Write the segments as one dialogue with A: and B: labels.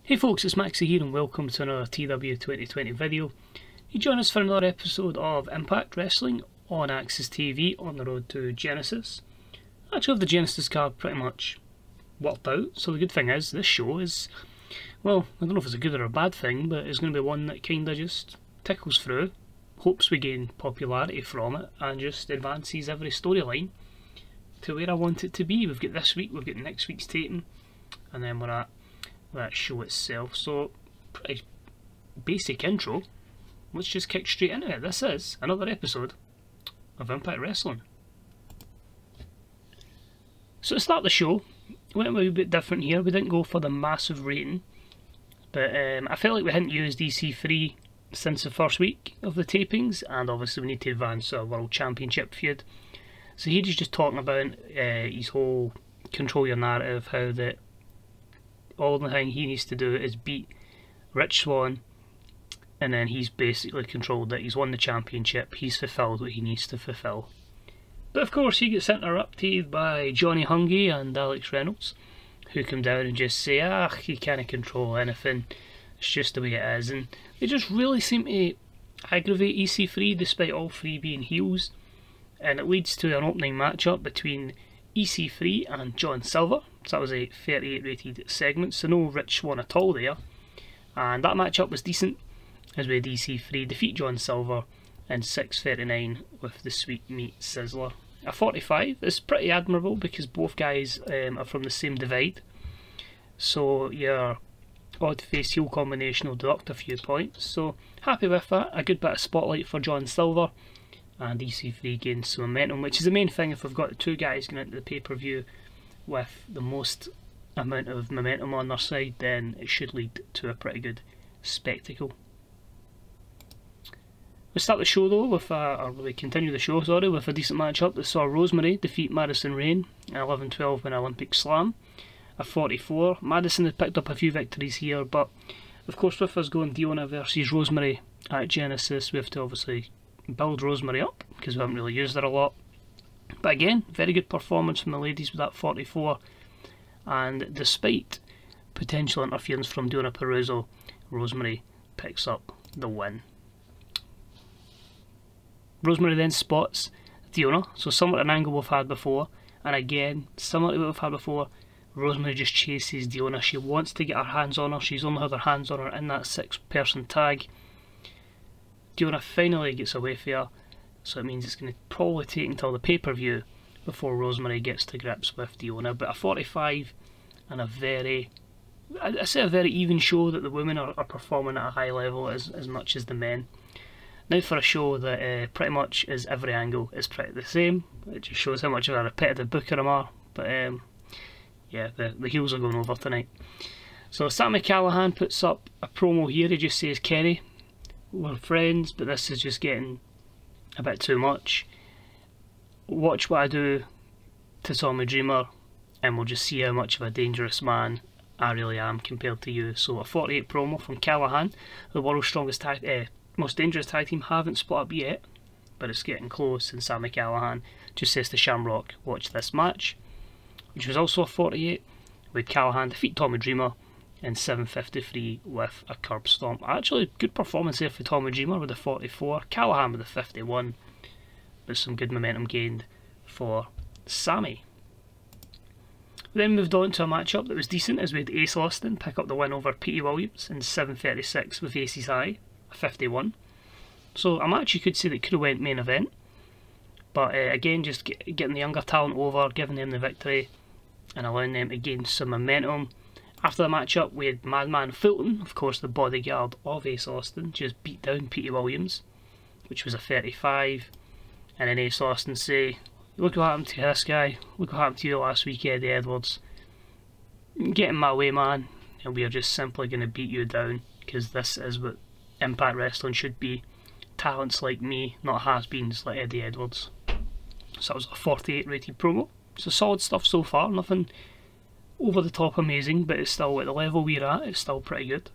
A: Hey folks, it's Maxie here and welcome to another TEW2020 video. You join us for another episode of Impact Wrestling on Axis TV on the road to Genesis. I actually have the Genesis card pretty much worked out, so the good thing is this show is, well, I don't know if it's a good or a bad thing, but it's going to be one that kinda just tickles through, hopes we gain popularity from it, and just advances every storyline to where I want it to be. We've got this week, we've got next week's taping, and then we're at that show itself. So pretty basic intro. Let's just kick straight into it. This is another episode of Impact Wrestling. So to start the show, we went a wee bit different here. We didn't go for the massive rating, but I felt like we hadn't used EC3 since the first week of the tapings, and obviously we need to advance our World Championship feud. So he's just talking about his whole control your narrative, how that all the thing he needs to do is beat Rich Swann, and then he's basically controlled it. He's won the championship, he's fulfilled what he needs to fulfill. But of course he gets interrupted by Johnny Hungy and Alex Reynolds, who come down and just say, he can't control anything, it's just the way it is. And they just really seem to aggravate EC3 despite all three being heels, and it leads to an opening matchup between EC3 and John Silver. So that was a 38 rated segment, so no Rich Swann at all there. And that matchup was decent, as we had EC3 defeat John Silver in 6:39 with the Sweet Meat Sizzler. A 45 is pretty admirable because both guys are from the same divide, so your odd face heel combination will deduct a few points. So happy with that. A good bit of spotlight for John Silver, and EC3 gains some momentum, which is the main thing. If we've got two guys going into the pay-per-view with the most amount of momentum on their side, then it should lead to a pretty good spectacle. We start the show though with we continue the show, sorry, with a decent matchup that saw Rosemary defeat Madison Rayne in 11-12 in Olympic Slam. A 44. Madison had picked up a few victories here, but of course with us going Fiona versus Rosemary at Genesis, we have to obviously build Rosemary up because we haven't really used her a lot. But again, very good performance from the ladies with that 44, and despite potential interference from Fiona Peruzzo, Rosemary picks up the win. Rosemary then spots Fiona, so similar to an angle we've had before, and again, similar to what we've had before, Rosemary just chases Fiona. She wants to get her hands on her, she's only had her hands on her in that 6-person tag. Fiona finally gets away from her, so it means it's going to probably take until the pay-per-view before Rosemary gets to grips with Fiona. But a 45 and a very, I say a very even show that the women are performing at a high level as much as the men. Now for a show that pretty much is every angle is pretty the same. It just shows how much of a repetitive booker I am. But yeah, the heels are going over tonight. So Sami Callihan puts up a promo here. He just says, Kerry, we're friends, but this is just getting a bit too much. Watch what I do to Tommy Dreamer and we'll just see how much of a dangerous man I really am compared to you. So a 48 promo from Callihan. The world's strongest most dangerous tag team haven't split up yet, but it's getting close, and Sami Callihan just says to Shamrock, watch this match, which was also a 48, with Callihan defeat Tommy Dreamer in 7:53 with a curb stomp. Actually, good performance there for Tommy Dreamer with the 44, Callihan with the 51, but some good momentum gained for Sami. We then moved on to a matchup that was decent, as we had Ace Austin pick up the win over Petey Williams in 7:36 with Ace's High, a 51. So a match you could say that could have went main event, but again, just getting the younger talent over, giving them the victory, and allowing them to gain some momentum. After the matchup, we had Madman Fulton, of course the bodyguard of Ace Austin, just beat down Petey Williams, which was a 35. And then Ace Austin say, look what happened to this guy, look what happened to you last week, Eddie Edwards. Get in my way, man, and we are just simply going to beat you down, because this is what Impact Wrestling should be. Talents like me, not has-beens like Eddie Edwards. So that was a 48 rated promo. So solid stuff so far, nothing over the top amazing, but it's still at the level we're at, it's still pretty good.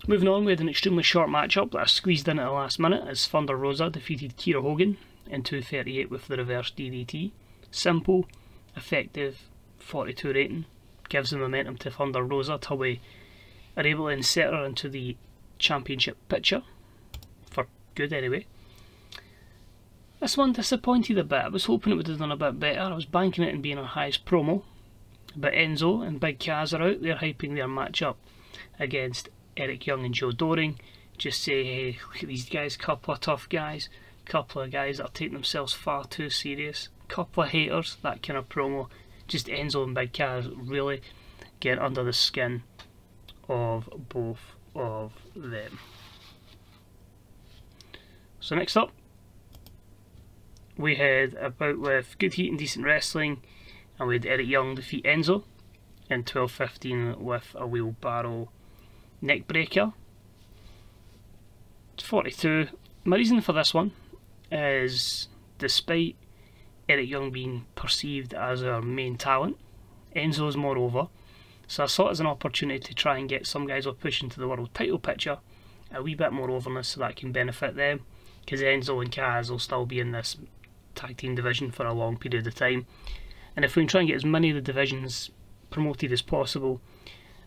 A: Moving on, we had an extremely short matchup that I squeezed in at the last minute as Thunder Rosa defeated Kiera Hogan in 2:38 with the reverse DDT. Simple, effective, 42 rating. gives the momentum to Thunder Rosa till we are able to insert her into the championship picture. For good anyway. This one disappointed a bit. I was hoping it would have done a bit better. I was banking it in being our highest promo. But Enzo and Big Kaz are out. They're hyping their matchup against Eric Young and Joe Doring. Just say, hey, look at these guys, couple of tough guys, couple of guys that are taking themselves far too serious, couple of haters, that kind of promo. Just Enzo and Big Kaz really get under the skin of both of them. So next up, we had a bout with good heat and decent wrestling, and we had Eric Young defeat Enzo in 12:15 with a wheelbarrow neckbreaker. 42. My reason for this one is, despite Eric Young being perceived as our main talent, Enzo's more over, so I saw it as an opportunity to try and get some guys who are pushing to the world title picture a wee bit more overness so that can benefit them, because Enzo and Kaz will still be in this tag team division for a long period of time, and if we can try and get as many of the divisions promoted as possible,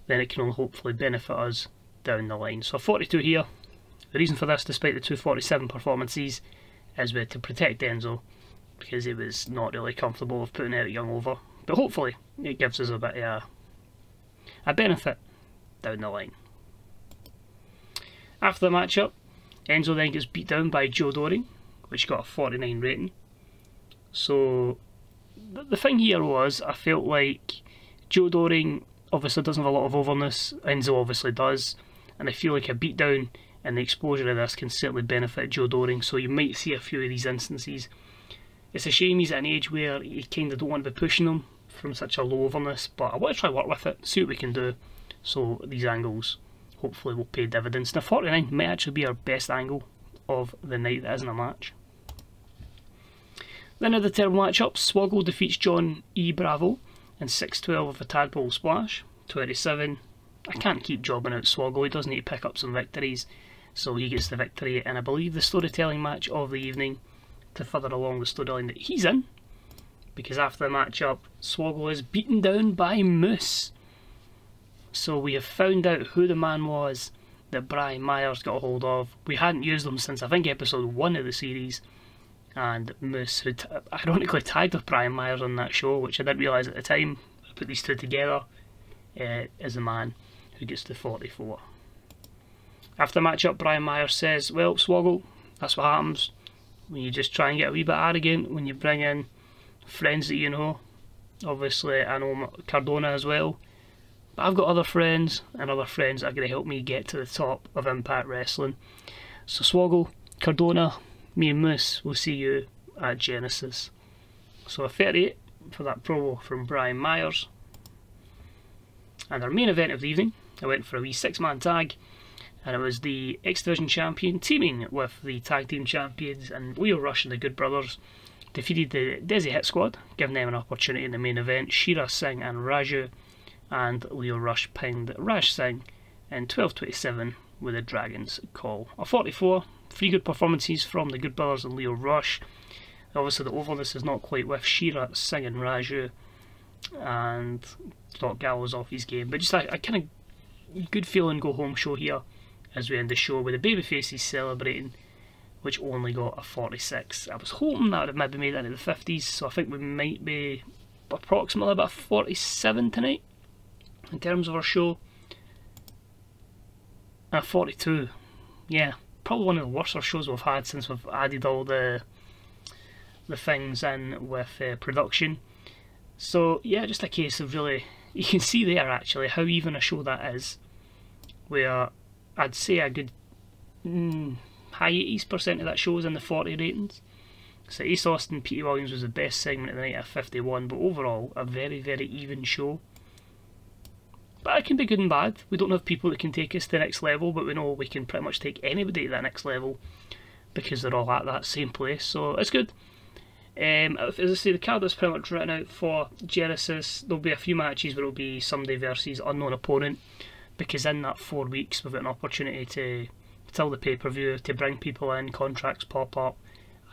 A: then it can only hopefully benefit us down the line. So 42 here. The reason for this, despite the 247 performances, is we had to protect Enzo because he was not really comfortable with putting Eric Young over, but hopefully it gives us a bit of a benefit down the line. After the matchup, Enzo then gets beat down by Joe Doring, which got a 49 rating. So the thing here was, I felt like Joe Doring obviously doesn't have a lot of overness, Enzo obviously does, and I feel like a beatdown and the exposure of this can certainly benefit Joe Doring, so you might see a few of these instances. It's a shame he's at an age where you kind of don't want to be pushing him from such a low overness, but I want to try work with it, see what we can do, so these angles hopefully will pay dividends. Now 49 might actually be our best angle of the night that isn't a match. Then at the terrible matchup, Swoggle defeats John E. Bravo in 6-12 with a tadpole splash. 27. I can't keep jobbing out Swoggle, he does need to pick up some victories, so he gets the victory, and I believe the storytelling match of the evening to further along the storyline that he's in, because after the matchup, Swoggle is beaten down by Moose. So we have found out who the man was that Brian Myers got a hold of. We hadn't used him since I think episode 1 of the series, and Moose, who ironically tagged with Brian Myers on that show, which I didn't realise at the time, I put these two together, is the man who gets the 44. After the matchup, Brian Myers says, well, Swoggle, that's what happens when you just try and get a wee bit arrogant, when you bring in friends that you know. Obviously I know Cardona as well, but I've got other friends, and other friends that are going to help me get to the top of Impact Wrestling. So Swoggle, Cardona, me and Moose will see you at Genesis. So a 38 for that promo from Brian Myers. And our main event of the evening, I went for a wee 6-man tag, and it was the X Division champion teaming with the tag team champions, and Lio Rush and the Good Brothers defeated the Desi Hit Squad, giving them an opportunity in the main event. Shira Singh and Raju, and Lio Rush pinned Raj Singh in 12:27 with a Dragon's Call. A 44, 3 good performances from the Good Brothers and Lio Rush. Obviously the overness is not quite with Shira Singh and Raju, and Doc Gallows off his game, but just a kind of good feeling go home show here as we end the show with the babyfaces celebrating, which only got a 46. I was hoping that would have maybe made it into the 50s, so I think we might be approximately about 47 tonight in terms of our show. 42, yeah, probably one of the worst shows we've had since we've added all the things in with production. So yeah, just a case of really, you can see there actually how even a show that is, where I'd say a good high 80% of that show is in the 40 ratings. So Ace Austin, P.T. Williams was the best segment of the night at 51, but overall a very, very even show. But it can be good and bad. We don't have people that can take us to the next level, but we know we can pretty much take anybody to that next level because they're all at that same place, so it's good. As I say, the card is pretty much written out for Genesis. There'll be a few matches where it'll be somebody versus unknown opponent, because in that 4 weeks we've got an opportunity to tell the pay-per-view, to bring people in, contracts pop up,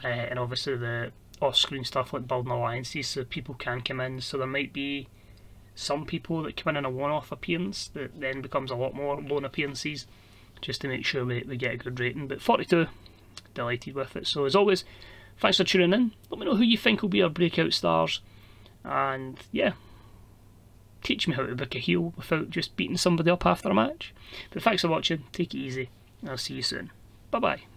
A: and obviously the off-screen stuff like building alliances so people can come in. So there might be some people that come in a one-off appearance that then becomes a lot more lone appearances, just to make sure we get a good rating. But 42, delighted with it. So as always, thanks for tuning in. Let me know who you think will be our breakout stars, and yeah, teach me how to book a heel without just beating somebody up after a match. But thanks for watching, take it easy, and I'll see you soon. Bye bye.